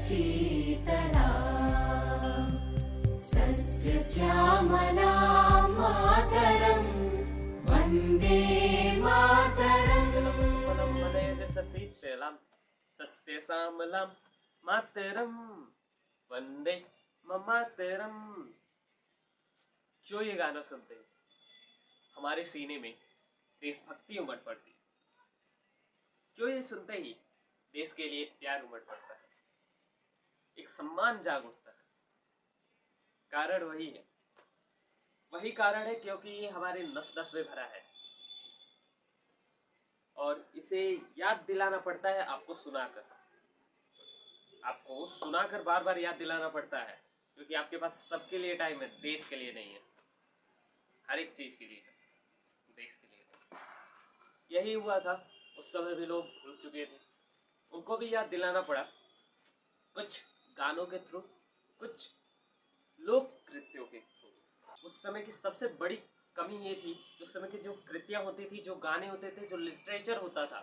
शीतला सस्यश्यामला मातरं वन्दे मातरम्। शीतलां सस्यश्यामलां मातरं वन्दे मातरम। जो ये गाना सुनते हैं हमारे सीने में देशभक्ति उमड़ पड़ती है। जो ये सुनते ही देश के लिए प्यार उमड़ पड़ता है, एक सम्मान जाग उठता है। कारण वही कारण है क्योंकि ये हमारे नस नस में भरा है और इसे याद दिलाना पड़ता है आपको सुनाकर बार बार याद दिलाना पड़ता है, क्योंकि आपके पास सबके लिए टाइम है, देश के लिए नहीं है। हर एक चीज के लिए है, देश के लिए नहीं। यही हुआ था, उस समय भी लोग भूल चुके थे, उनको भी याद दिलाना पड़ा, कुछ गानों के थ्रू, कुछ लोक कृत्यों के थ्रू। उस समय की सबसे बड़ी कमी ये थी, उस समय की जो कृतियां होती थी, जो गाने होते थे, जो लिटरेचर होता था,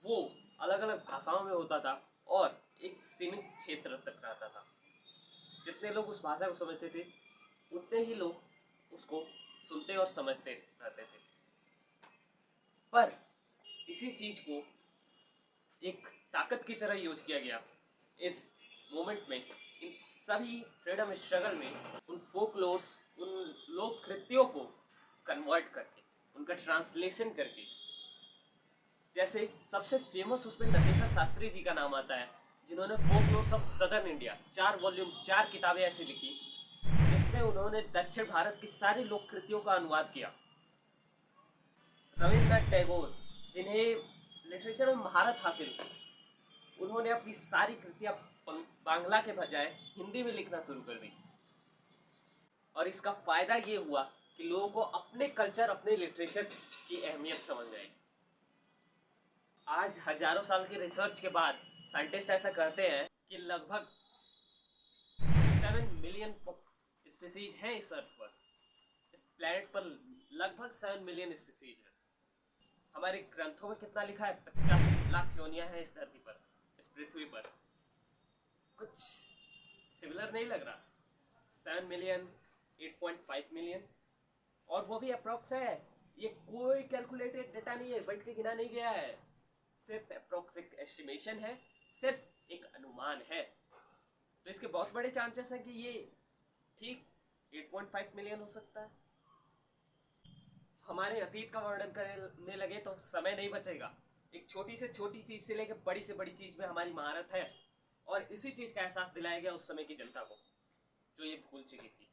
वो अलग अलग भाषाओं में होता था और एक सीमित क्षेत्र तक रहता था। जितने लोग उस भाषा को समझते थे उतने ही लोग उसको सुनते और समझते रहते थे। पर इसी चीज को एक ताकत की तरह यूज किया गया इस मोमेंट में, इन सभी फ्रीडम स्ट्रगल में, उन फोकलोर्स, उन लोक कृत्यों को कन्वर्ट करके, उनका ट्रांसलेशन करके। जैसे सबसे फेमस उसमें नटेशा शास्त्री जी का नाम आता है, जिन्होंने folklores of southern India 4 volume 4 किताबें ऐसी लिखी जिसमें उन्होंने दक्षिण भारत की सारी लोक कृतियों का अनुवाद किया। रविन्द्रनाथ टैगोर, जिन्हें लिटरेचर में महारत हासिल थी, उन्होंने अपनी सारी कृतियां बांग्ला के बजाय हिंदी में लिखना शुरू कर दी। और इसका फायदा ये हुआ कि लोगों को अपने कल्चर, अपने लिटरेचर की अहमियत समझ आई। आज हजारों साल की रिसर्च के बाद साइंटिस्ट ऐसा कहते हैं कि लगभग 7 मिलियन स्पीसीज हैं इस अर्थ पर, इस प्लैनेट पर लगभग 7 मिलियन स्पीसीज है। हमारे ग्रंथों में कितना लिखा है? 85 लाख योनियां हैं इस धरती पर, इस पृथ्वी पर। कुछ सिमिलर नहीं लग रहा? 7 मिलियन, 8.5 मिलियन, और वो भी अप्रोक्स है। ये कोई कैलकुलेटेड डेटा नहीं है, बैठ के गिना नहीं गया है, सिर्फ अप्रोक्स एक एस्टिमेशन है, सिर्फ एक अनुमान है। तो इसके बहुत बड़े चांसेस हैं कि ये ठीक 8.5 मिलियन हो सकता है। हमारे अतीत का वर्णन करने लगे तो समय नहीं बचेगा। एक छोटी से छोटी चीज से लेकर बड़ी से बड़ी चीज में हमारी महारत है, और इसी चीज का एहसास दिलाया गया उस समय की जनता को, जो ये भूल चुकी थी।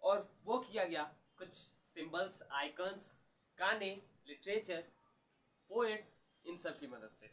और वो किया गया कुछ सिंबल्स, आइकन्स, गाने, लिटरेचर, पोएट, इन सब की मदद से।